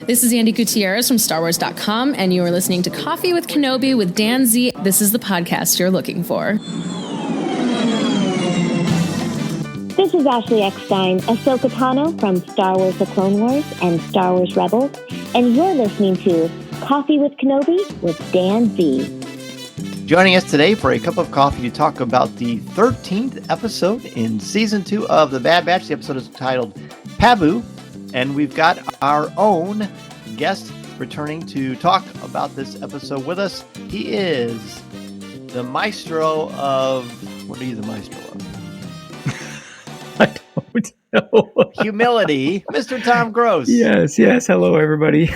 This is Andy Gutierrez from StarWars.com, and you are listening to Coffee with Kenobi with Dan Z. This is the podcast you're looking for. This is Ashley Eckstein, Ahsoka Tano from Star Wars The Clone Wars and Star Wars Rebels, and you're listening to Coffee with Kenobi with Dan Z. Joining us today for a cup of coffee to talk about the 13th episode in Season 2 of The Bad Batch. The episode is titled Pabu, and we've got our own guest returning to talk about this episode with us. He is the maestro of... What are you the maestro of? I don't know. Humility, Mr. Tom Gross. Yes. Hello, everybody.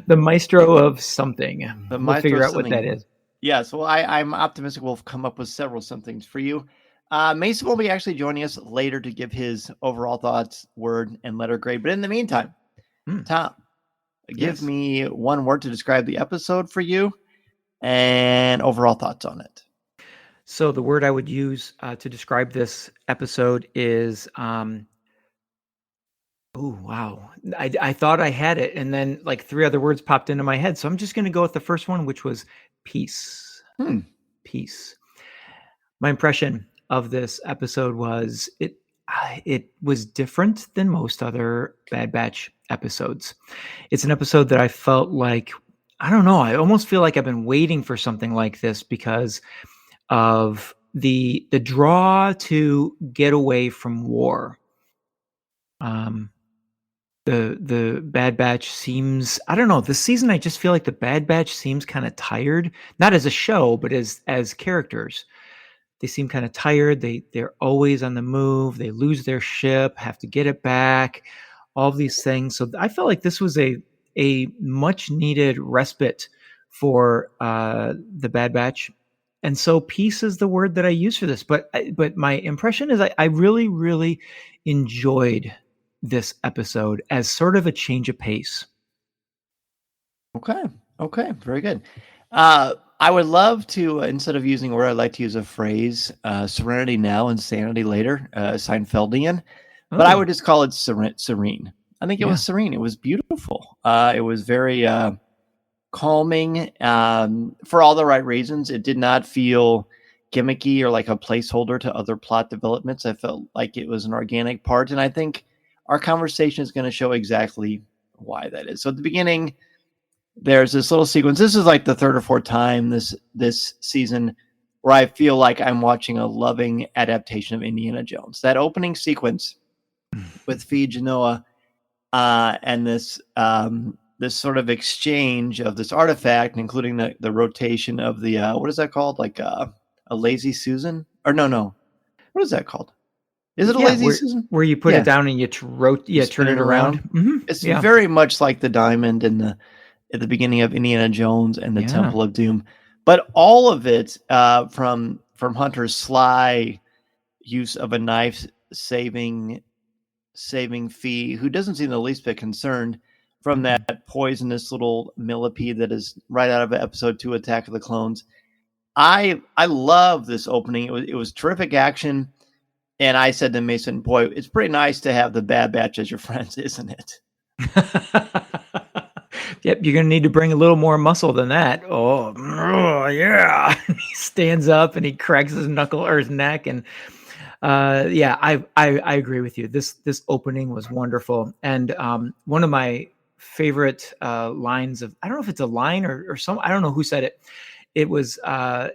The maestro of something. We'll figure out what that is. Yes, well, I'm optimistic we'll come up with several somethings for you. Mason will be actually joining us later to give his overall thoughts, word, and letter grade. But in the meantime, Tom, give me one word to describe the episode for you and overall thoughts on it. So the word I would use to describe this episode is, oh, wow. I thought I had it, and then like three other words popped into my head. So I'm just going to go with the first one, which was peace. Peace. My impression of this episode was it was different than most other Bad Batch episodes. It's an episode that I felt like, I don't know, I almost feel like I've been waiting for something like this because of the draw to get away from war. The Bad Batch seems, I don't know, this season I just feel like the Bad Batch seems kind of tired, not as a show, but as characters. They seem kind of tired. They're always on the move. They lose their ship, have to get it back, all of these things. So I felt like this was a much needed respite for the Bad Batch. And so peace is the word that I use for this. But my impression is I really, really enjoyed this episode as sort of a change of pace. Okay, very good. I would love to, instead of using a word, I'd like to use a phrase, serenity now, insanity later, Seinfeldian. But I would just call it serene. I think it was serene. It was beautiful. It was very calming for all the right reasons. It did not feel gimmicky or like a placeholder to other plot developments. I felt like it was an organic part. And I think our conversation is going to show exactly why that is. So at the beginning, there's this little sequence. This is like the third or fourth time this season where I feel like I'm watching a loving adaptation of Indiana Jones. That opening sequence with Phee Genoa and this sort of exchange of this artifact, including the rotation of the what is that called? Like a lazy Susan? Or no. What is that called? Is it a lazy Susan? Where you put it down and you turn it around. Mm-hmm. It's very much like the diamond at the beginning of Indiana Jones and the Temple of Doom. But all of it from Hunter's sly use of a knife saving Phee, who doesn't seem the least bit concerned, from that poisonous little millipede that is right out of episode 2, Attack of the Clones. I love this opening. It was terrific action. And I said to Mason, boy, it's pretty nice to have the Bad Batch as your friends, isn't it? Yep, you're going to need to bring a little more muscle than that. Oh yeah. He stands up and he cracks his knuckle or his neck. And I agree with you. This opening was wonderful. And one of my favorite lines of, I don't know if it's a line or some, I don't know who said it. It was that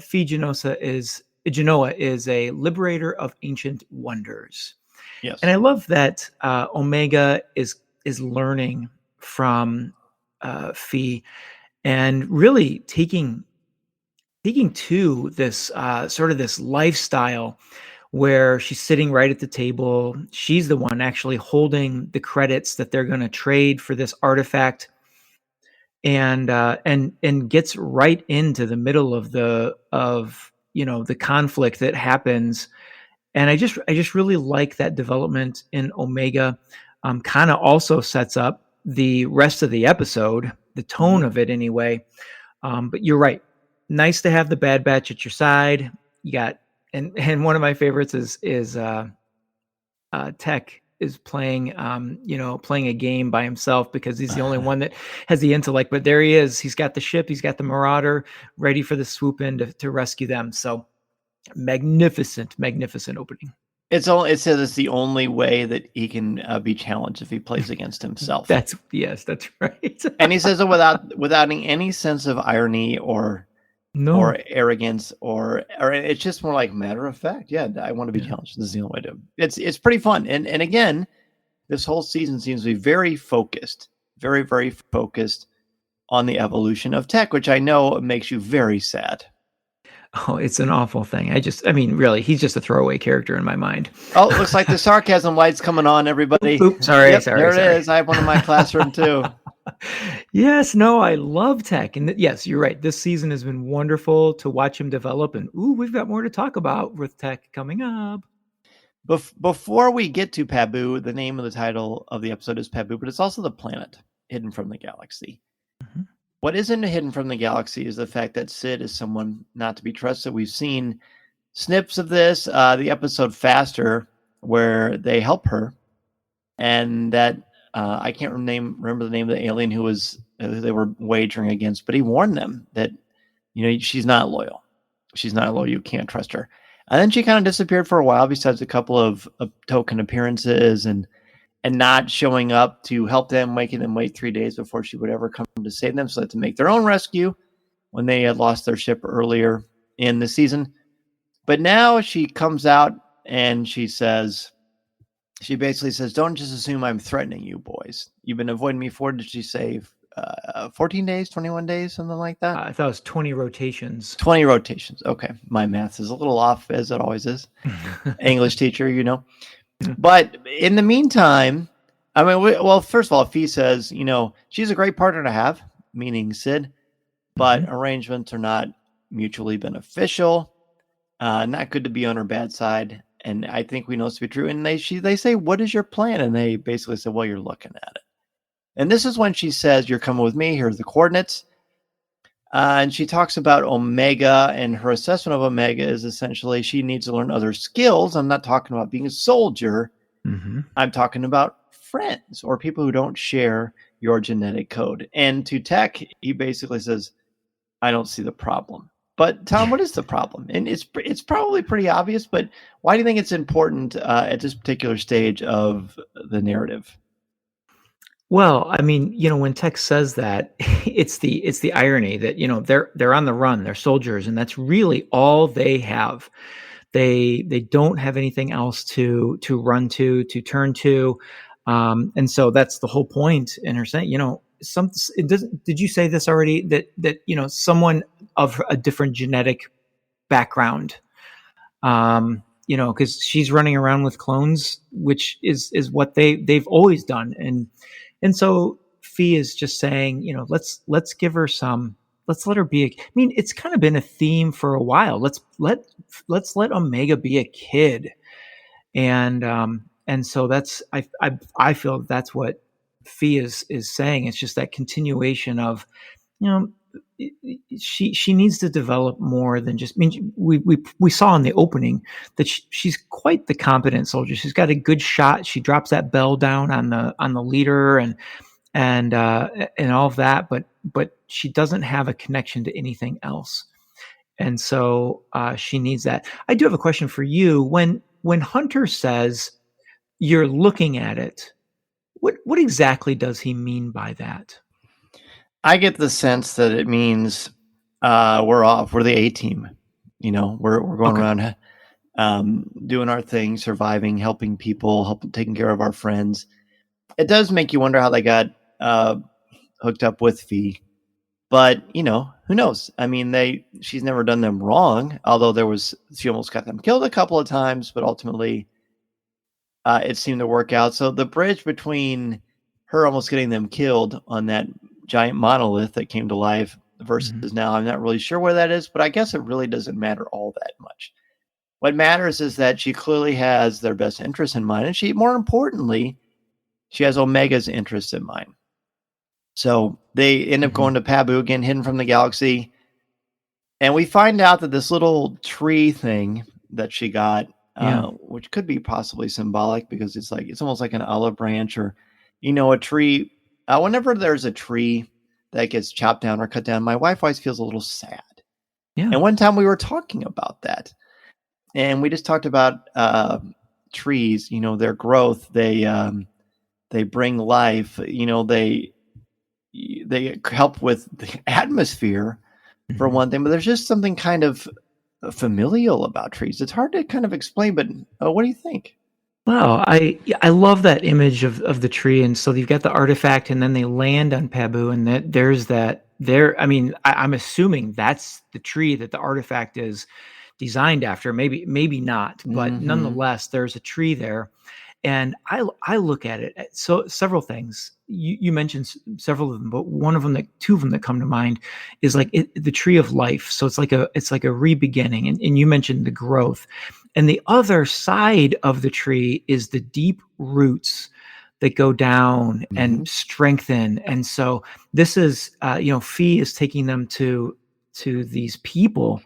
Phee Genoa is a liberator of ancient wonders. Yes. And I love that Omega is learning from Phee and really taking to this sort of this lifestyle where she's sitting right at the table. She's the one actually holding the credits that they're going to trade for this artifact, and gets right into the middle of the conflict that happens. And I just really like that development in Omega. Kind of also sets up the rest of the episode, the tone of it anyway. But you're right. Nice to have the Bad Batch at your side. You got, and one of my favorites is Tech is playing, playing a game by himself because he's the only one that has the intellect. But there he is. He's got the ship. He's got the Marauder ready for the swoop in to rescue them. So magnificent opening. It says it's the only way that he can be challenged if he plays against himself. That's right. And he says it without any sense of irony or arrogance or it's just more like matter of fact. Yeah, I want to be challenged. This is the only way to. It's pretty fun. And again, this whole season seems to be very focused, very, very focused on the evolution of tech, which I know makes you very sad. Oh, it's an awful thing. Really, he's just a throwaway character in my mind. Oh, it looks like the sarcasm light's coming on, everybody. Oops, sorry. There it is. I have one in my classroom too. Yes, no, I love tech. And yes, you're right. This season has been wonderful to watch him develop. And we've got more to talk about with tech coming up. Before we get to Pabu, the name of the title of the episode is Pabu, but it's also the planet hidden from the galaxy. Mm-hmm. What isn't hidden from the galaxy is the fact that Sid is someone not to be trusted. We've seen snips of this, the episode Faster, where they help her, and that I can't remember the name of the alien who they were wagering against, but he warned them that she's not loyal. She's not loyal. You can't trust her. And then she kind of disappeared for a while, besides a couple of token appearances and not showing up to help them, making them wait 3 days before she would ever come to save them. So they had to make their own rescue when they had lost their ship earlier in the season. But now she comes out and she basically says, don't just assume I'm threatening you boys. You've been avoiding me for, did she say 14 days, 21 days, something like that? I thought it was 20 rotations. 20 rotations. Okay. My math is a little off, as it always is. English teacher, But in the meantime, first of all, Phee says, she's a great partner to have, meaning Sid, but arrangements are not mutually beneficial, not good to be on her bad side. And I think we know this to be true. And they say, what is your plan? And they basically say, well, you're looking at it. And this is when she says, you're coming with me. Here's the coordinates. And she talks about Omega, and her assessment of Omega is essentially she needs to learn other skills. I'm not talking about being a soldier. Mm-hmm. I'm talking about friends or people who don't share your genetic code. And to Tech, he basically says, I don't see the problem. But Tom, what is the problem? And it's probably pretty obvious, but why do you think it's important at this particular stage of the narrative? Well, when Tech says that, it's the irony that they're on the run, they're soldiers, and that's really all they have. They don't have anything else to run to turn to, and so that's the whole point in her saying, it doesn't. Did you say this already? That someone of a different genetic background, because she's running around with clones, which is what they've always done, and so Phee is just saying, let's give her let's let her be it's kind of been a theme for a while. Let's let Omega be a kid. And so that's, I feel that's what Phee is saying. It's just that continuation of, she needs to develop more than just, we saw in the opening that she's quite the competent soldier. She's got a good shot. She drops that bell down on the leader and all of that, but she doesn't have a connection to anything else. And so she needs that. I do have a question for you. When Hunter says you're looking at it, what exactly does he mean by that? I get the sense that it means we're off. We're the A team. We're going around doing our thing, surviving, helping people, taking care of our friends. It does make you wonder how they got hooked up with Phee. But, who knows? She's never done them wrong, although she almost got them killed a couple of times, but ultimately it seemed to work out. So the bridge between her almost getting them killed on that giant monolith that came to life versus now, I'm not really sure where that is, but I guess it really doesn't matter all that much. What matters is that she clearly has their best interest in mind, and more importantly, she has Omega's interest in mind. So they end up going to Pabu, again, hidden from the galaxy. And we find out that this little tree thing that she got Yeah. which could be possibly symbolic because it's almost like an olive branch or, a tree. Whenever there's a tree that gets chopped down or cut down, my wife always feels a little sad. Yeah. And one time we were talking about that, and we just talked about trees, their growth. They bring life, they help with the atmosphere for one thing, but there's just something kind of familial about trees. It's hard to kind of explain, but what do you think? Wow, I love that image of the tree, and so you've got the artifact, and then they land on Pabu, and there's that there. I mean, I'm assuming that's the tree that the artifact is designed after. Maybe not, but Mm-hmm. nonetheless, there's a tree there, and I look at it. So several things you mentioned several of them, but two of them that come to mind is like the tree of life. So it's like a re-beginning, and you mentioned the growth. And the other side of the tree is the deep roots that go down Mm-hmm. and strengthen. And so this is, Phee is taking them to these people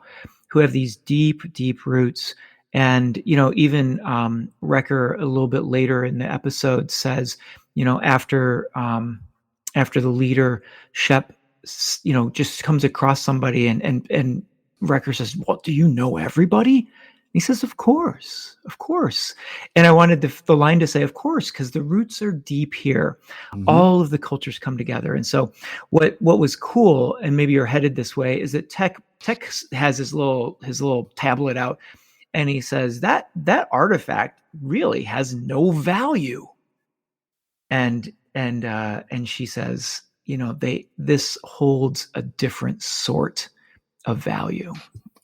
who have these deep, deep roots. And, even Wrecker a little bit later in the episode says, after the leader, Shep, just comes across somebody and Wrecker says, "Well, do you know everybody?" He says, of course, of course. And I wanted the line to say, of course, because the roots are deep here. Mm-hmm. All of the cultures come together. And so what was cool, and maybe you're headed this way, is that Tech has his little tablet out, and he says that artifact really has no value. And she says, this holds a different sort of value.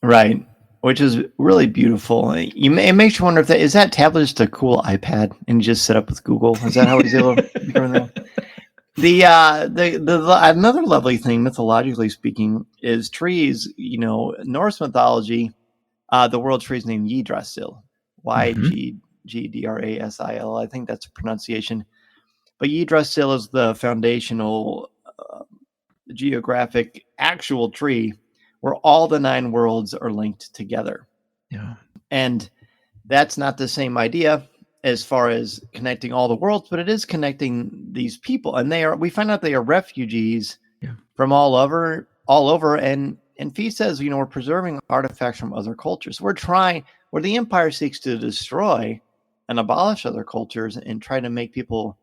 Right. Which is really beautiful. It makes you wonder if is that tablet just a cool iPad and you just set up with Google? Is that how he's able to become that? The another lovely thing, mythologically speaking, is trees. Norse mythology, the world tree is named Yggdrasil, Yggdrasil. I think that's a pronunciation. But Yggdrasil is the foundational geographic actual tree where all the 9 worlds are linked together. Yeah. And that's not the same idea as far as connecting all the worlds, but it is connecting these people. And we find out they are refugees from all over. And Phee says, we're preserving artifacts from other cultures. We're trying, where the empire seeks to destroy and abolish other cultures and try to make people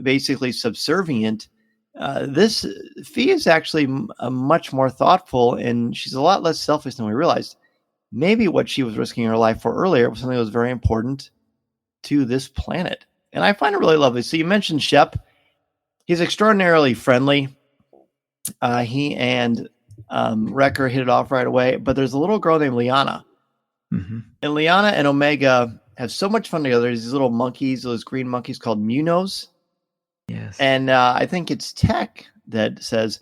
basically subservient. This Phee is actually much more thoughtful, and she's a lot less selfish than we realized. Maybe what she was risking her life for earlier was something that was very important to this planet. And I find it really lovely. So you mentioned Shep. He's extraordinarily friendly. He and Wrecker hit it off right away. But there's a little girl named Liana. Mm-hmm. And Liana and Omega have so much fun together. There's these little monkeys, those green monkeys called Munos. Yes. And I think it's Tech that says,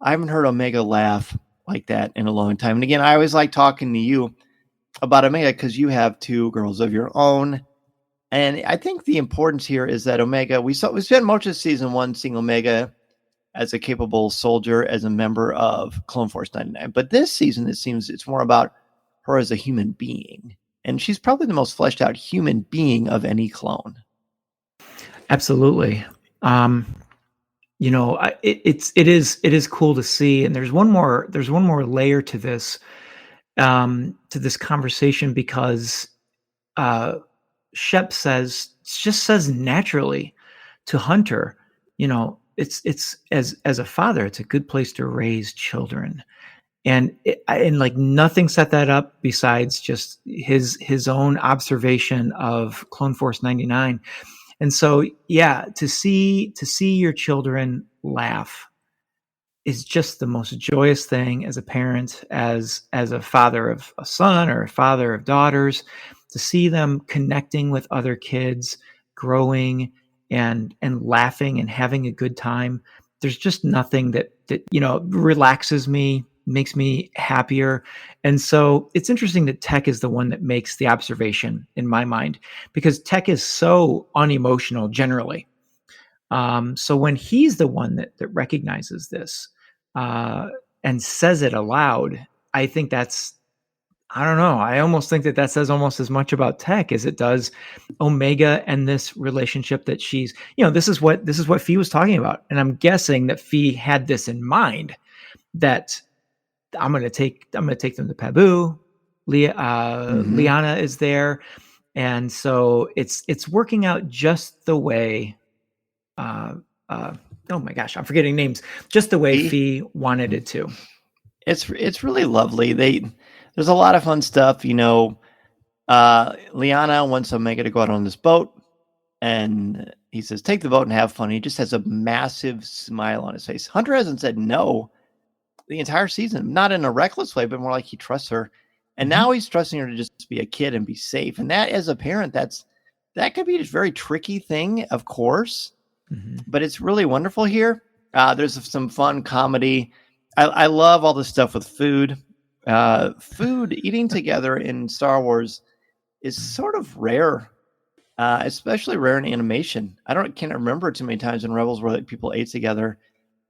I haven't heard Omega laugh like that in a long time. And again, I always like talking to you about Omega because you have 2 girls of your own. And I think the importance here is that Omega, we spent much of season 1 seeing Omega as a capable soldier, as a member of Clone Force 99. But this season, it seems it's more about her as a human being. And she's probably the most fleshed out human being of any clone. Absolutely. It is cool to see. And there's one more layer to this conversation, because Shep just says naturally to Hunter, it's as a father, it's a good place to raise children. And like nothing set that up besides just his own observation of Clone Force 99. And so, to see your children laugh is just the most joyous thing as a parent, as a father of a son or a father of daughters, to see them connecting with other kids, growing and laughing and having a good time. There's just nothing that relaxes me, makes me happier. And so it's interesting that Tech is the one that makes the observation in my mind, because Tech is so unemotional generally. So when he's the one that recognizes this and says it aloud, I think that's I don't know. I almost think that says almost as much about Tech as it does Omega and this relationship that she's, this is what Phee was talking about. And I'm guessing that Phee had this in mind, that I'm going to take them to Pabu. Liana is there. And so it's working out just the way, oh my gosh, I'm forgetting names, just the way Phee wanted it to. It's really lovely. There's a lot of fun stuff. Liana wants Omega to go out on this boat, and he says, take the boat and have fun. He just has a massive smile on his face. Hunter hasn't said no the entire season, not in a reckless way, but more like he trusts her. And now he's trusting her to just be a kid and be safe. And that, as a parent, that could be a very tricky thing, of course, but it's really wonderful here. There's some fun comedy. I love all the stuff with food. Eating together in Star Wars is sort of rare, especially rare in animation. Can't remember too many times in Rebels where people ate together,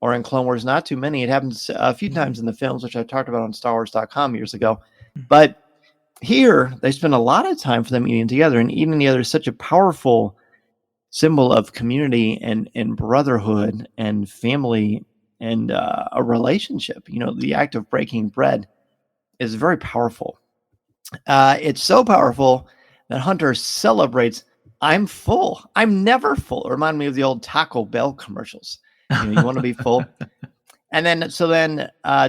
or in Clone Wars, not too many. It happens a few times in the films, which I talked about on StarWars.com years ago. But here, they spend a lot of time for them eating together, and eating together is such a powerful symbol of community and brotherhood and family and a relationship. The act of breaking bread is very powerful. It's so powerful that Hunter celebrates, I'm full. I'm never full. It reminded me of the old Taco Bell commercials. You want to be full. And then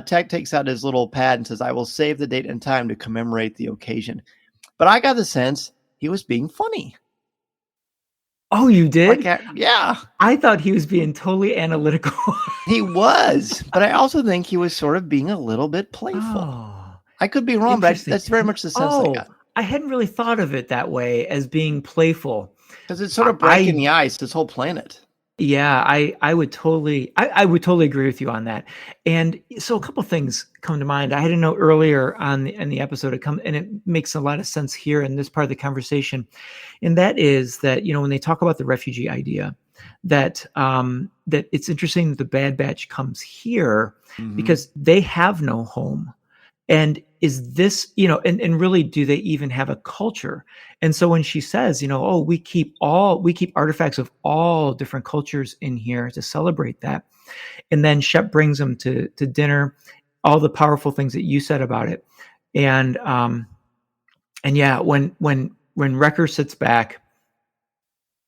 Tech takes out his little pad and says, I will save the date and time to commemorate the occasion. But I got the sense he was being funny. Oh, you did? Yeah. I thought he was being totally analytical. He was, but I also think he was sort of being a little bit playful. Oh, I could be wrong, but that's very much the sense I got. I hadn't really thought of it that way, as being playful. Because it's sort of breaking the ice, this whole planet. Yeah, I would totally agree with you on that. And so a couple things come to mind. I had a note earlier in the episode, and it makes a lot of sense here in this part of the conversation. And that is that, when they talk about the refugee idea, that it's interesting that the Bad Batch comes here because they have no home. And is this, and really, do they even have a culture? And so when she says, we keep artifacts of all different cultures in here to celebrate that. And then Shep brings them to dinner, all the powerful things that you said about it. And yeah, when Wrecker sits back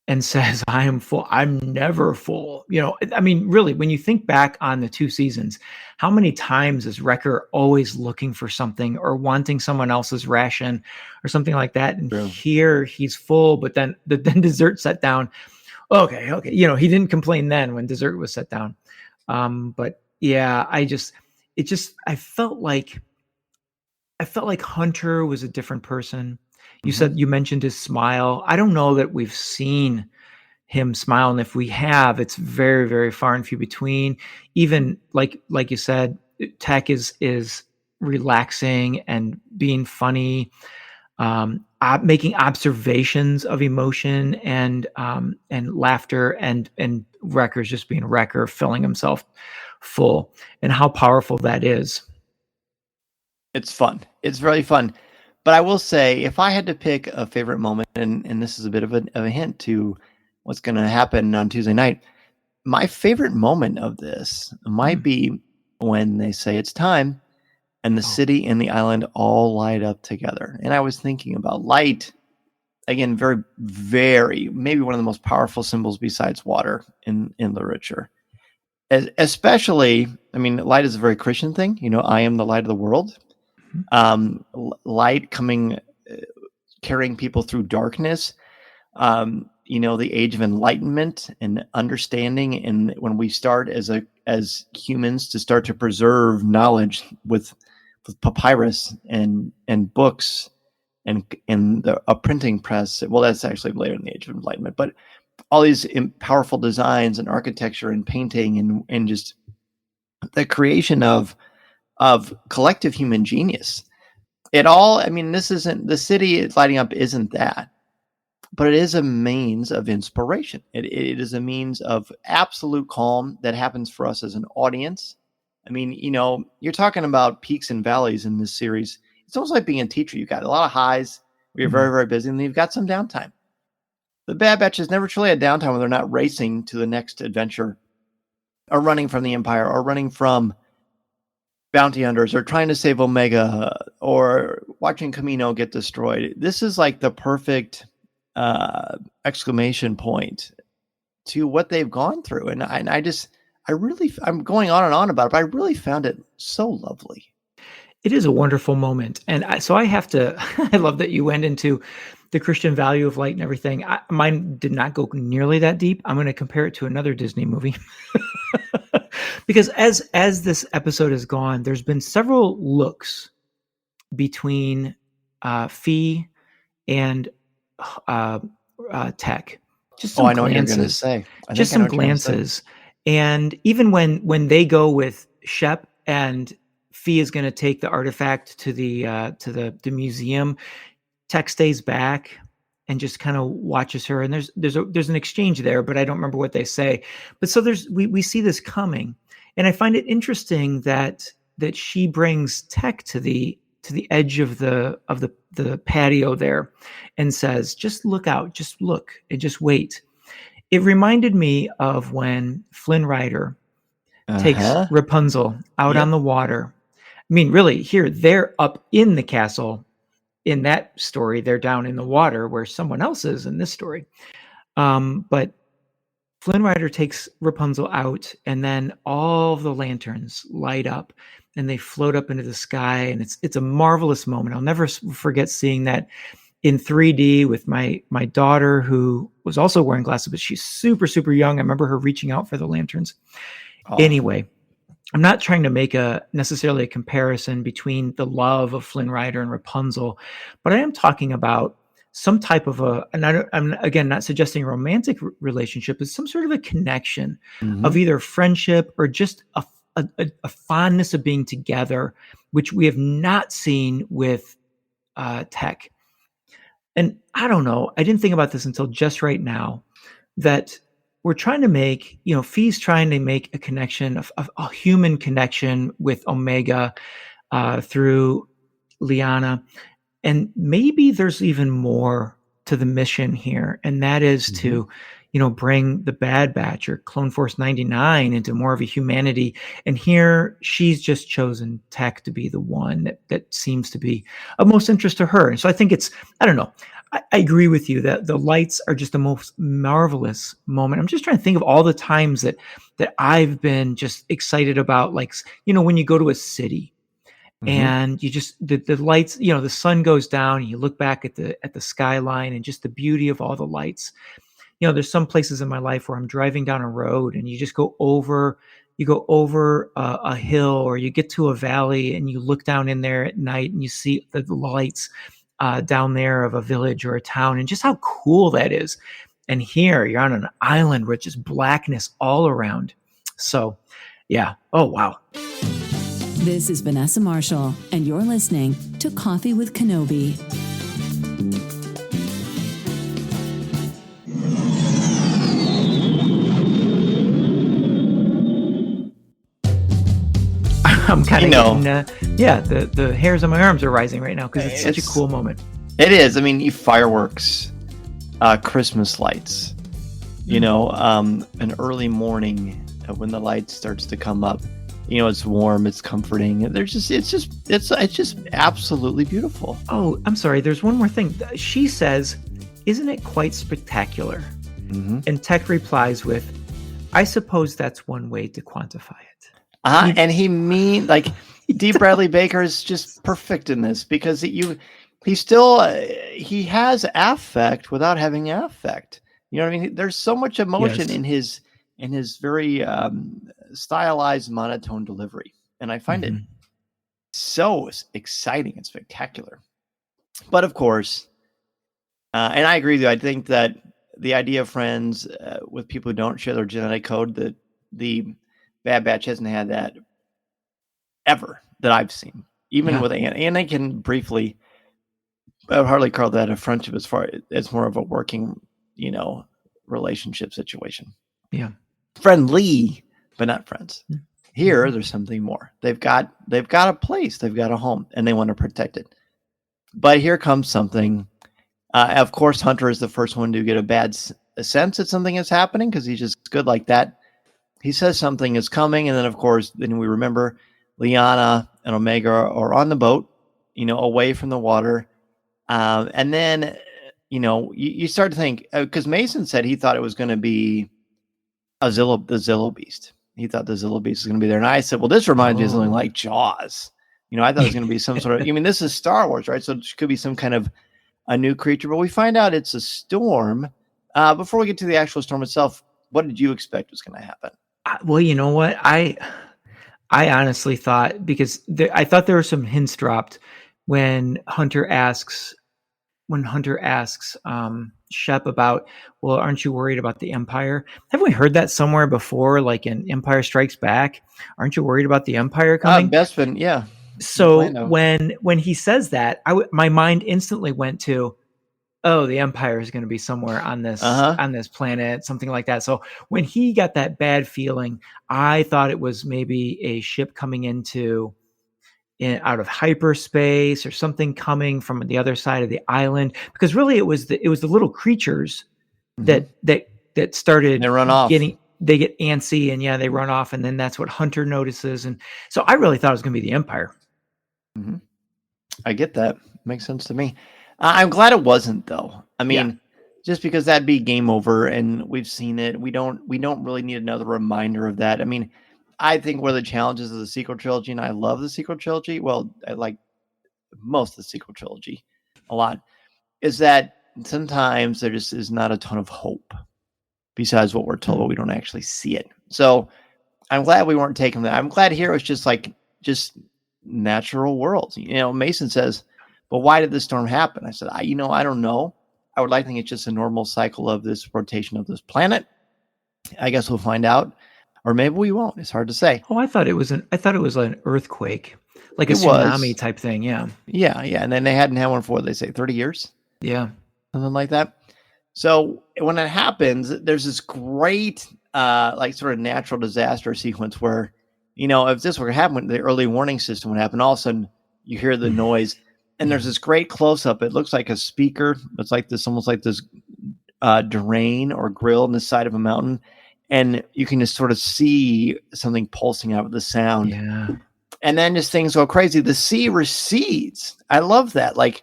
and says, I am full, I'm never full. Really, when you think back on the 2 seasons, how many times is Wrecker always looking for something or wanting someone else's ration or something like that? And here he's full, but then dessert set down. Okay. He didn't complain then when dessert was set down. But yeah, I felt like Hunter was a different person. You mentioned his smile. I don't know that we've seen him smile, and if we have, it's very, very far and few between. Even like you said, Tech is relaxing and being funny, making observations of emotion and laughter, and Wrecker's just being Wrecker, filling himself full, and how powerful that is. It's fun. It's really fun. But I will say, if I had to pick a favorite moment, and this is a bit of a hint to what's going to happen on Tuesday night, my favorite moment of this might be when they say it's time, and the city and the island all light up together. And I was thinking about light, again, very, very, maybe one of the most powerful symbols besides water in literature. Especially, light is a very Christian thing. I am the light of the world. Light coming, carrying people through darkness, the age of enlightenment and understanding. And when we start as humans to start to preserve knowledge with papyrus and books and a printing press, well, that's actually later in the age of enlightenment, but all these powerful designs and architecture and painting and just the creation of collective human genius. This isn't, the city lighting up isn't that, but it is a means of inspiration. It is a means of absolute calm that happens for us as an audience. You're talking about peaks and valleys in this series. it's almost like being a teacher. You've got a lot of highs where you're very, very busy, and then you've got some downtime. The Bad Batch has never truly had downtime when they're not racing to the next adventure or running from the Empire or running from bounty hunters or trying to save Omega or watching Camino get destroyed. This is like the perfect exclamation point to what they've gone through. And I'm going on and on about it, but I really found it so lovely. It is a wonderful moment. And I have to, I love that you went into the Christian value of light and everything. Mine did not go nearly that deep. I'm going to compare it to another Disney movie. Because as this episode has gone, there's been several looks between Phee and Tech. Just some I know glances. what you're going to say. Just some glances. And even when they go with Shep and Phee is going to take the artifact to the museum, Tech stays back and just kind of watches her. And there's an exchange there, but I don't remember what they say. But so we see this coming, and I find it interesting that she brings Tech to the edge of the patio there, and says, "Just look out, just look, and just wait." It reminded me of when Flynn Rider takes Rapunzel out on the water. I mean, really, here they're up in the castle. In that story, they're down in the water where someone else is in this story. But Flynn Rider takes Rapunzel out, and then all of the lanterns light up and they float up into the sky. And it's a marvelous moment. I'll never forget seeing that in 3D with my daughter, who was also wearing glasses, but she's super, super young. I remember her reaching out for the lanterns. Anyway, I'm not trying to make necessarily a comparison between the love of Flynn Rider and Rapunzel, but I am talking about some type of I'm again not suggesting a romantic relationship, but some sort of a connection of either friendship or just a fondness of being together, which we have not seen with Tech. And I don't know, I didn't think about this until just right now, that we're trying to make, Fee's trying to make a connection, a human connection with Omega through Liana. And maybe there's even more to the mission here. And that is to, bring the Bad Batch or Clone Force 99 into more of a humanity. And here she's just chosen Tech to be the one that seems to be of most interest to her. And so I think I don't know. I agree with you that the lights are just the most marvelous moment. I'm just trying to think of all the times that I've been just excited about, like, when you go to a city and you just, the lights, the sun goes down and you look back at the skyline and just the beauty of all the lights. There's some places in my life where I'm driving down a road and you just go over a hill, or you get to a valley and you look down in there at night and you see the lights down there of a village or a town, and just how cool that is. And here you're on an island with just blackness all around. So yeah. Oh, wow. This is Vanessa Marshall, and you're listening to Coffee with Kenobi. I'm kind of getting, the hairs on my arms are rising right now because it's such a cool moment. It is. I mean, fireworks, Christmas lights, an early morning when the light starts to come up, it's warm, it's comforting. It's just absolutely beautiful. Oh, I'm sorry. There's one more thing. She says, "Isn't it quite spectacular?" And Tech replies with, "I suppose that's one way to quantify it." And D. Bradley Baker is just perfect in this, because he has affect without having affect. You know what I mean? There's so much emotion in his very stylized monotone delivery, and I find it so exciting and spectacular. But of course, and I agree with you, I think that the idea of friends with people who don't share their genetic code, that the Bad Batch hasn't had that ever that I've seen. Even with Anakin briefly, I would hardly call that a friendship, as far as more of a working, relationship situation. Yeah. Friendly, but not friends. Here, there's something more. They've got a place, they've got a home, and they want to protect it. But here comes something. Of course, Hunter is the first one to get a bad sense that something is happening because he's just good like that. He says something is coming, and then of course, then we remember Liana and Omega are on the boat, away from the water, and then you start to think because Mason said he thought it was going to be the Zillo Beast. He thought the Zillo Beast was going to be there, and I said, "Well, this reminds me of something like Jaws." I thought it was going to be some sort of. This is Star Wars, right? So it could be some kind of a new creature, but we find out it's a storm. Before we get to the actual storm itself, what did you expect was going to happen? Well, you know what? I honestly thought, because I thought there were some hints dropped when Hunter asks Shep about, well, aren't you worried about the Empire? Haven't we heard that somewhere before, like in Empire Strikes Back? Aren't you worried about the Empire coming? Bespin, yeah. So when he says that, my mind instantly went to, oh, the Empire is going to be somewhere on this planet, something like that. So when he got that bad feeling, I thought it was maybe a ship coming out of hyperspace or something coming from the other side of the island. Because really, it was the little creatures that started. They run off. They get antsy and they run off, and then that's what Hunter notices. And so I really thought it was going to be the Empire. Mm-hmm. I get that. Makes sense to me. I'm glad it wasn't, though. Just because that'd be game over, and we've seen it. We don't really need another reminder of that. I think one of the challenges of the sequel trilogy, and I love the sequel trilogy. Well, I like most of the sequel trilogy a lot, is that sometimes there just is not a ton of hope besides what we're told, but we don't actually see it. So I'm glad we weren't taking that. I'm glad here it was just natural worlds. Mason says, "But why did this storm happen?" I said, I don't know. I would like to think it's just a normal cycle of this rotation of this planet. I guess we'll find out, or maybe we won't. It's hard to say. Oh, I thought it was an earthquake, like a tsunami type thing. Yeah. And then they hadn't had one for, they say, 30 years. Yeah, something like that. So when it happens, there's this great, sort of natural disaster sequence where, if this were to happen, the early warning system would happen. All of a sudden, you hear the noise. And there's this great close-up. It looks like a speaker. It's like this, almost like this drain or grill on the side of a mountain. And you can just sort of see something pulsing out with the sound. Yeah. And then just things go crazy. The sea recedes. I love that. Like,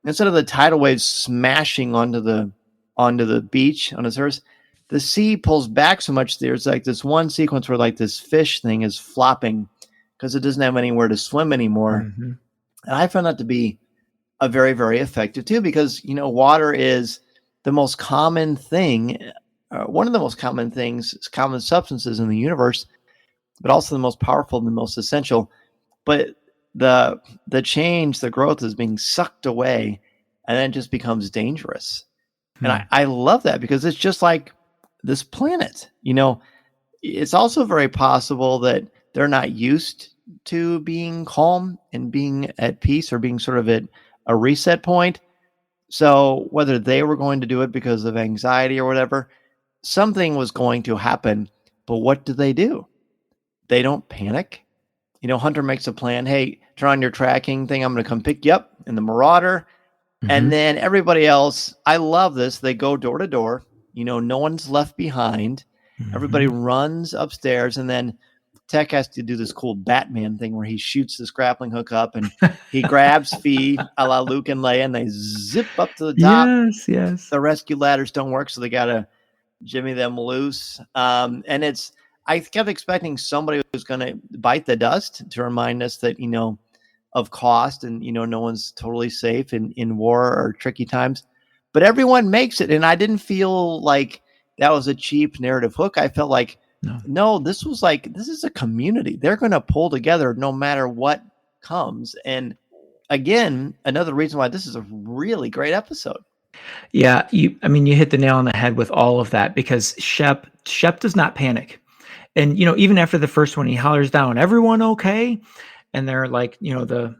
instead of the tidal waves smashing onto the beach, on the surface, the sea pulls back so much. There's like this one sequence where like this fish thing is flopping because it doesn't have anywhere to swim anymore. Mm-hmm. And I found that to be a very, very effective too, because, water is the most common thing, one of the most common substances in the universe, but also the most powerful and the most essential. But the growth is being sucked away, and then it just becomes dangerous. And I love that, because it's just like this planet, it's also very possible that they're not used to being calm and being at peace, or being sort of at a reset point. So whether they were going to do it because of anxiety or whatever, something was going to happen. But what do? They don't panic. Hunter makes a plan. Hey, turn on your tracking thing. I'm going to come pick you up in the Marauder. Mm-hmm. And then everybody else, I love this. They go door to door. No one's left behind. Mm-hmm. Everybody runs upstairs, and then Tech has to do this cool Batman thing where he shoots this grappling hook up, and he grabs Phee a la Luke and Leia, and they zip up to the top. Yes. The rescue ladders don't work, so they got to jimmy them loose. And I kept expecting somebody was going to bite the dust to remind us that, of cost, and, no one's totally safe in war or tricky times. But everyone makes it, and I didn't feel like that was a cheap narrative hook. I felt like, no, this is a community. They're going to pull together no matter what comes. And again, another reason why this is a really great episode. Yeah, you hit the nail on the head with all of that, because Shep does not panic. And, even after the first one, he hollers down, "Everyone okay?" And they're like, the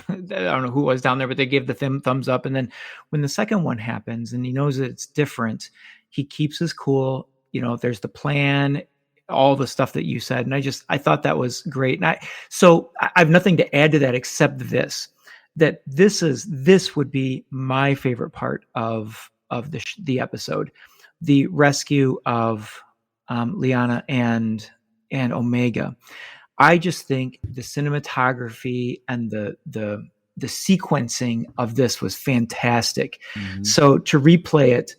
I don't know who was down there, but they give the thumbs up. And then when the second one happens and he knows that it's different, he keeps his cool. There's the plan, all the stuff that you said. And I thought that was great. And I have nothing to add to that except this. that this would be my favorite part of the episode, the rescue of Liana and Omega. I just think the cinematography and the sequencing of this was fantastic. Mhm. So to replay it,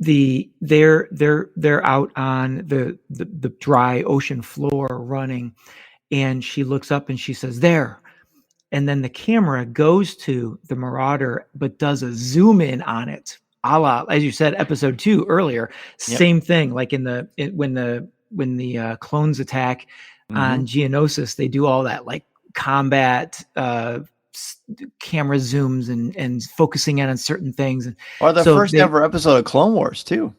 they're out on the dry ocean floor running, and she looks up and she says, "There." And then the camera goes to the Marauder, but does a zoom in on it, a la, as you said, episode 2 earlier. Yep. Same thing, like when the clones attack on Geonosis, they do all that like combat camera zooms and focusing in on certain things. Or the first ever episode of Clone Wars too.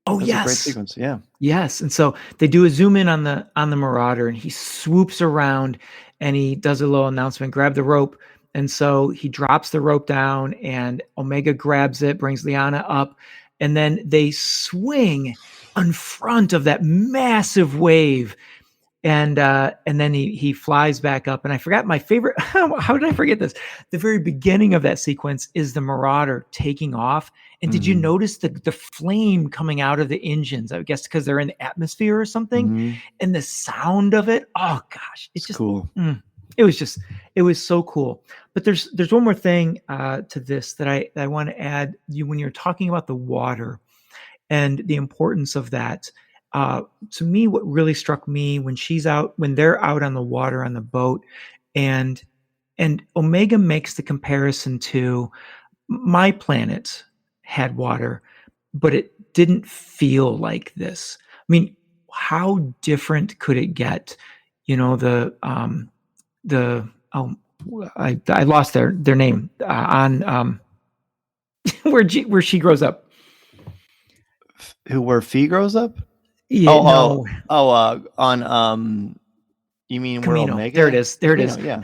Oh, That's yes. a great sequence. Yeah. Yes. And so they do a zoom in on the Marauder, and he swoops around and he does a little announcement, grab the rope. And so he drops the rope down, and Omega grabs it, brings Liana up, and then they swing in front of that massive wave. And then he flies back up. And I forgot my favorite. How did I forget this? The very beginning of that sequence is the Marauder taking off. And did you notice the flame coming out of the engines? I guess because they're in the atmosphere or something. And the sound of it. Oh gosh, it's just cool. It was so cool. But there's one more thing to this that I want to add. When you're talking about the water and the importance of that. To me, what really struck me when they're out on the water on the boat, and Omega makes the comparison to my planet had water, but it didn't feel like this. I mean, how different could it get? I lost their name on where she grows up. Where Phee grows up? Yeah, on you mean Camino. Where Omega? There it is. Yeah.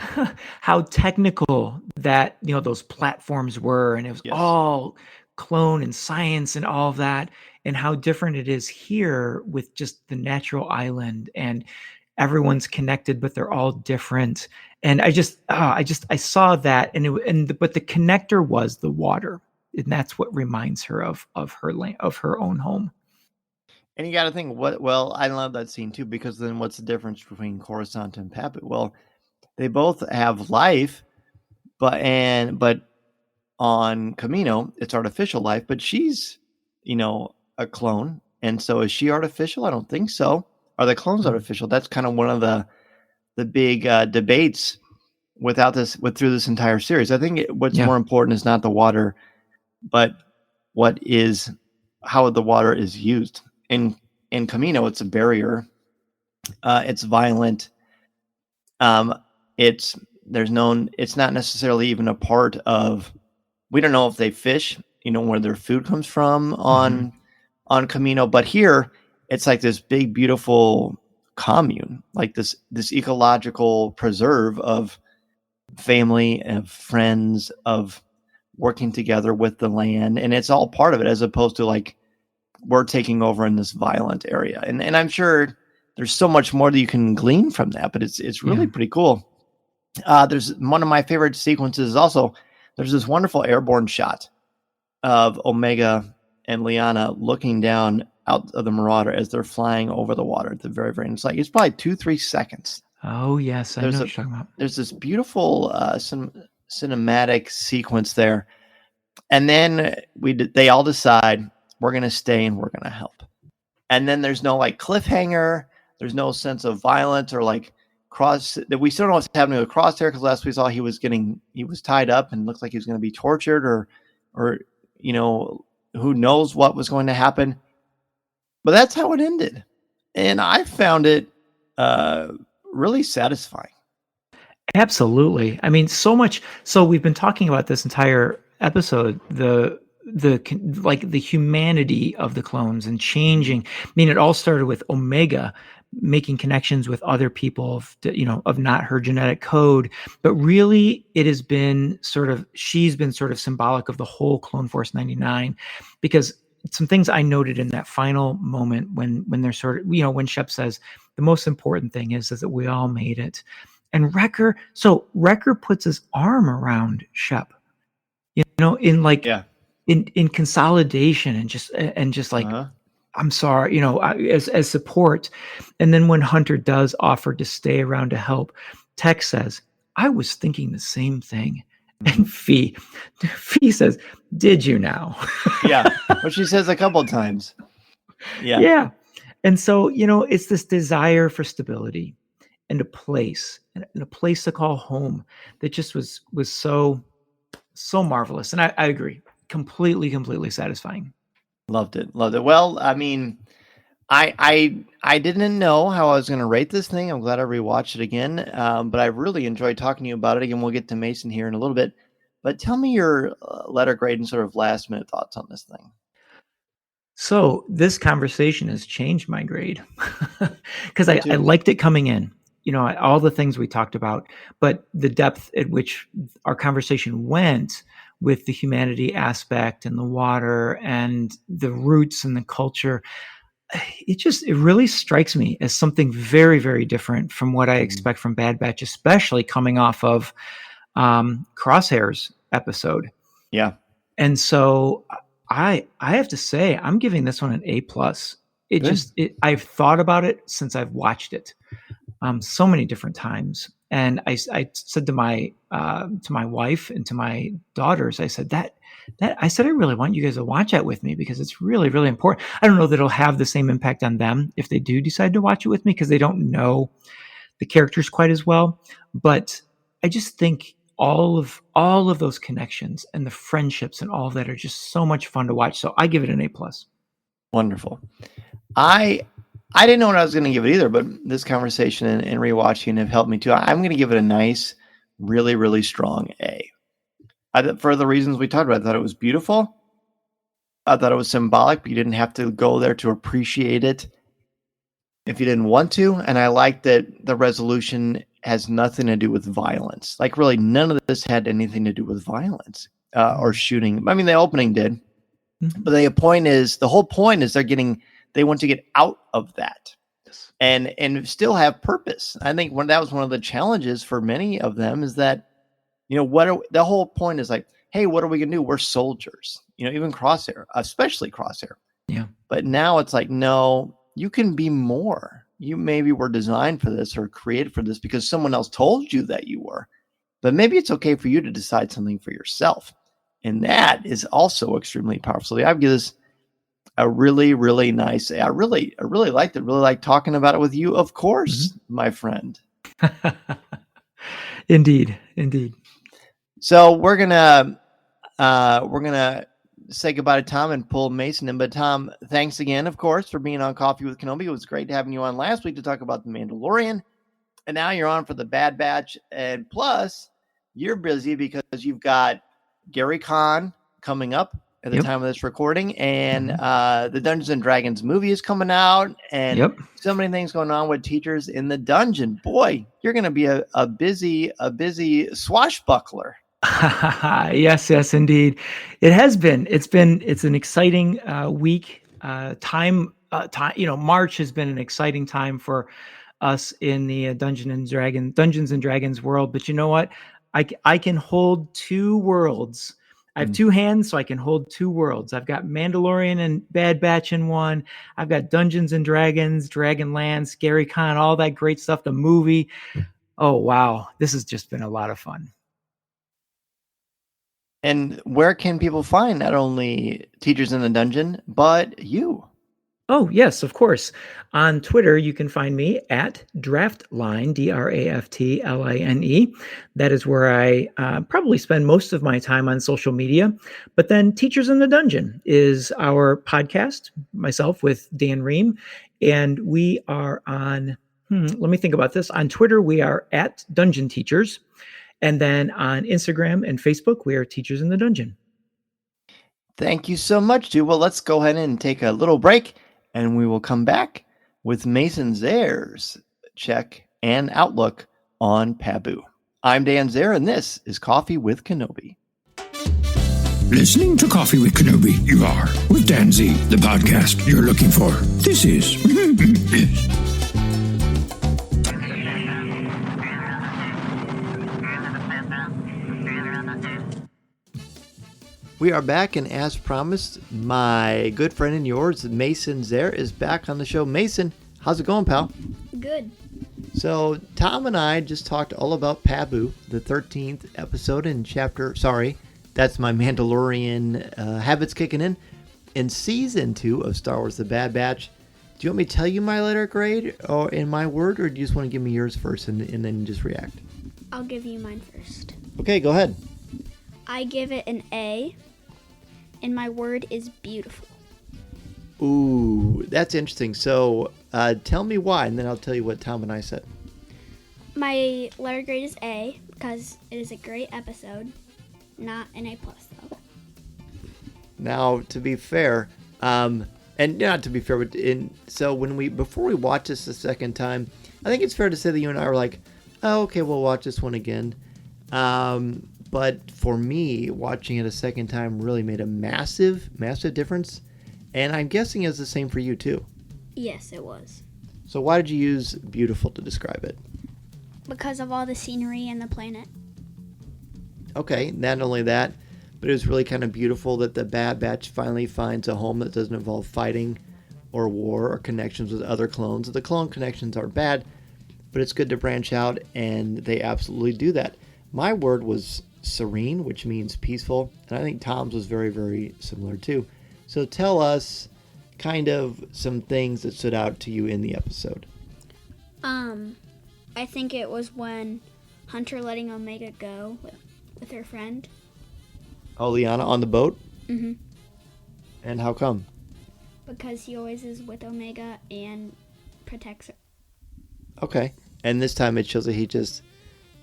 How technical that those platforms were, and it was all clone and science and all of that, and how different it is here with just the natural island, and everyone's connected, but they're all different. And I saw that, but the connector was the water, and that's what reminds her of her land, of her own home. And you got to think, I love that scene too, because then what's the difference between Coruscant and Pabu? Well, they both have life, but on Camino, it's artificial life, but she's, a clone. And so is she artificial? I don't think so. Are the clones artificial? That's kind of one of the big debates through this entire series. I think what's more important is not the water, but how the water is used. In Camino, it's a barrier. It's violent. It's not necessarily even a part of. We don't know if they fish, where their food comes from on Camino, but here it's like this big, beautiful commune, like this ecological preserve of family, of friends, of working together with the land, and it's all part of it, as opposed to like we're taking over in this violent area. And I'm sure there's so much more that you can glean from that, but it's really pretty cool. There's one of my favorite sequences also. There's this wonderful airborne shot of Omega and Liana looking down out of the Marauder as they're flying over the water at the very, very end. It's probably 2-3 seconds. Oh yes, I know what you're talking about. There's this beautiful cinematic sequence there. And then they all decide, we're going to stay and we're going to help. And then there's no like cliffhanger. There's no sense of violence or like that we still don't know what's happening with Crosshair, because last we saw he was tied up and looked like he was going to be tortured or who knows what was going to happen. But that's how it ended. And I found it really satisfying. Absolutely. I mean, so much. So we've been talking about this entire episode, the humanity of the clones and changing. I mean, it all started with Omega making connections with other people of not her genetic code, but really it has been she's been sort of symbolic of the whole Clone Force 99, because some things I noted in that final moment when they're when Shep says the most important thing is that we all made it. And Wrecker puts his arm around Shep, in consolidation and just like, I'm sorry, as support. And then when Hunter does offer to stay around to help, Tex says, I was thinking the same thing. And Phee says, did you now? Yeah. Which she says a couple of times. Yeah. Yeah. And so, it's this desire for stability and a place to call home that just was so marvelous. And I agree. Completely satisfying. Loved it. Well, I mean, I didn't know how I was going to rate this thing. I'm glad I rewatched it again. But I really enjoyed talking to you about it. Again, we'll get to Mason here in a little bit. But tell me your letter grade and sort of last minute thoughts on this thing. So this conversation has changed my grade because I liked it coming in. All the things we talked about, but the depth at which our conversation went with the humanity aspect and the water and the roots and the culture, it really strikes me as something very, very different from what I expect from Bad Batch, especially coming off of Crosshair's episode. Yeah. And so I have to say, I'm giving this one an A+. I've thought about it since I've watched it so many different times. And I said to my wife and to my daughters, I said I really want you guys to watch that with me because it's really, really important. I don't know that it'll have the same impact on them if they do decide to watch it with me because they don't know the characters quite as well. But I just think all of those connections and the friendships and all of that are just so much fun to watch. So I give it an A+. Wonderful. I didn't know what I was going to give it either, but this conversation and rewatching have helped me too. I'm going to give it a nice, really, really strong A. For the reasons we talked about, I thought it was beautiful. I thought it was symbolic, but you didn't have to go there to appreciate it if you didn't want to. And I like that the resolution has nothing to do with violence. Like really none of this had anything to do with violence or shooting. I mean, the opening did, but the whole point is they want to get out of that and still have purpose. I think that was one of the challenges for many of them is that, the whole point is like, hey, what are we going to do? We're soldiers, even Crosshair, especially Crosshair. Yeah. But now it's like, no, you can be more. You maybe were designed for this or created for this because someone else told you that you were, but maybe it's okay for you to decide something for yourself. And that is also extremely powerful. So I give this a really, really nice. I really liked it. Really like talking about it with you, of course, my friend. Indeed. So we're gonna say goodbye to Tom and pull Mason in. But Tom, thanks again, of course, for being on Coffee with Kenobi. It was great having you on last week to talk about The Mandalorian, and now you're on for the Bad Batch. And plus, you're busy because you've got Gary Khan coming up at the time of this recording, and the Dungeons and Dragons movie is coming out, and so many things going on with Teachers in the Dungeon. Boy, you're going to be a busy swashbuckler. Yes, indeed. It has been. It's an exciting week. March has been an exciting time for us in the Dungeons and Dragons world. But you know what? I can hold two worlds. I have two hands, so I can hold two worlds. I've got Mandalorian and Bad Batch in one. I've got Dungeons and Dragons, Dragonlance, Gary Khan, all that great stuff, the movie. Oh, wow. This has just been a lot of fun. And where can people find not only Teachers in the Dungeon, but you? Oh, yes, of course. On Twitter, you can find me at Draftline, DRAFTLINE. That is where I probably spend most of my time on social media. But then Teachers in the Dungeon is our podcast, myself with Dan Ream. And we are on, let me think about this. On Twitter, we are at Dungeon Teachers. And then on Instagram and Facebook, we are Teachers in the Dungeon. Thank you so much, dude. Well, let's go ahead and take a little break. And we will come back with Mason Zehr's check and outlook on Pabu. I'm Dan Zehr, and this is Coffee with Kenobi. Listening to Coffee with Kenobi, you are, with Dan Z, the podcast you're looking for. This is... We are back, and as promised, my good friend and yours, Mason Zehr, is back on the show. Mason, how's it going, pal? Good. So, Tom and I just talked all about Pabu, the 13th episode in that's my Mandalorian habits kicking in season 2 of Star Wars The Bad Batch. Do you want me to tell you my letter grade or in my word, or do you just want to give me yours first and then just react? I'll give you mine first. Okay, go ahead. I give it an A, and my word is beautiful. Ooh, that's interesting. So tell me why, and then I'll tell you what Tom and I said. My letter grade is A because it is a great episode, not an A plus though. Now, to be fair, and not to be fair, but before we watch this the second time, I think it's fair to say that you and I were like, oh, okay, we'll watch this one again. But for me, watching it a second time really made a massive, massive difference. And I'm guessing it's the same for you too. Yes, it was. So why did you use beautiful to describe it? Because of all the scenery and the planet. Okay, not only that, but it was really kind of beautiful that the Bad Batch finally finds a home that doesn't involve fighting or war or connections with other clones. The clone connections aren't bad, but it's good to branch out, and they absolutely do that. My word was serene, which means peaceful, and I think Tom's was very, very similar too. So tell us kind of some things that stood out to you in the episode. I think it was when Hunter letting Omega go with her friend. Oh, Liana on the boat? Mm-hmm. And how come? Because he always is with Omega and protects her. Okay. And this time it shows that he just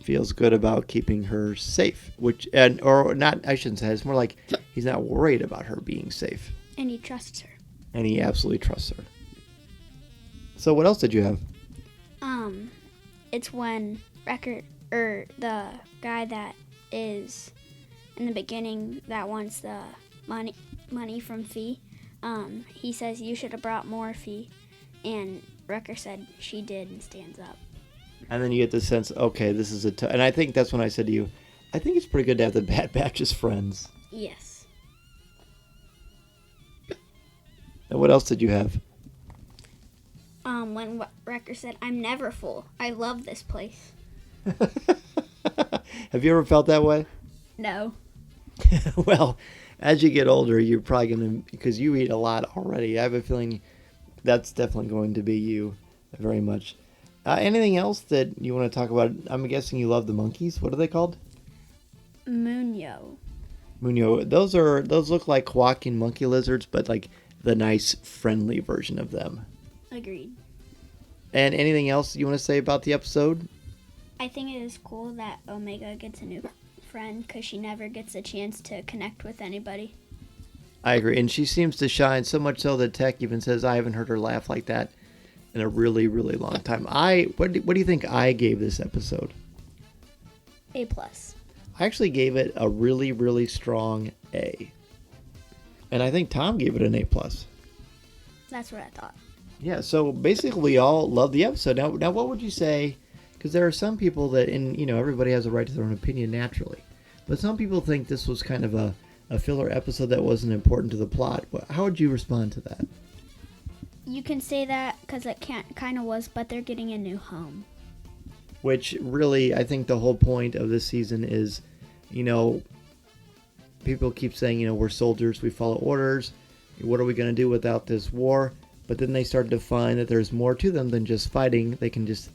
feels good about keeping her safe, I shouldn't say, it's more like he's not worried about her being safe. And he trusts her. And he absolutely trusts her. So what else did you have? It's when the guy that is in the beginning that wants the money from Phee, he says you should have brought more, Phee, and Wrecker said she did and stands up. And then you get the sense, okay, this is and I think that's when I said to you, I think it's pretty good to have the Bad Batch as friends. Yes. And what else did you have? When Wrecker said, I'm never full. I love this place. Have you ever felt that way? No. Well, as you get older, you're probably going to, because you eat a lot already. I have a feeling that's definitely going to be you very much. Anything else that you want to talk about? I'm guessing you love the monkeys. What are they called? Munyo. Those look like quacking monkey lizards, but like the nice, friendly version of them. Agreed. And anything else you want to say about the episode? I think it is cool that Omega gets a new friend because she never gets a chance to connect with anybody. I agree. And she seems to shine so much so that Tech even says, I haven't heard her laugh like that in a really, really long time. What do you think I gave this episode? A+. I actually gave it a really, really strong A. And I think Tom gave it an A+. That's what I thought. Yeah, so basically we all love the episode. Now what would you say, because there are some people that, everybody has a right to their own opinion naturally, but some people think this was kind of a filler episode that wasn't important to the plot. How would you respond to that? You can say that because it kind of was, but they're getting a new home. Which really, I think the whole point of this season is, people keep saying, we're soldiers, we follow orders. What are we going to do without this war? But then they start to find that there's more to them than just fighting. They can just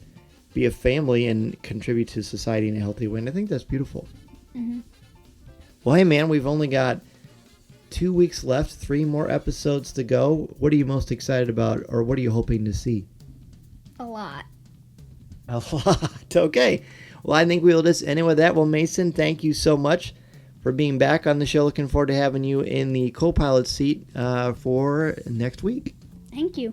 be a family and contribute to society in a healthy way. And I think that's beautiful. Mm-hmm. Well, hey, man, we've only got 2 weeks left, 3 more episodes to go. What are you most excited about, or what are you hoping to see? A lot. A lot. Okay. Well, I think we'll just end it with that. Well, Mason, thank you so much for being back on the show. Looking forward to having you in the co-pilot seat for next week. Thank you.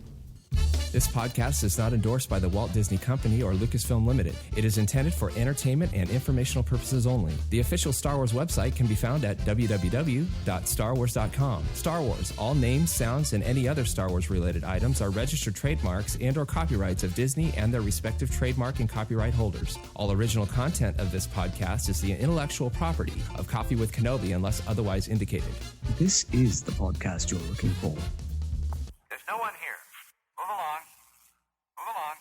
This podcast is not endorsed by the Walt Disney Company or Lucasfilm Limited. It is intended for entertainment and informational purposes only. The official Star Wars website can be found at www.starwars.com. Star Wars, all names, sounds, and any other Star Wars related items are registered trademarks and/or copyrights of Disney and their respective trademark and copyright holders. All original content of this podcast is the intellectual property of Coffee with Kenobi unless otherwise indicated. This is the podcast you're looking for. There's no one here. Move along. Move along.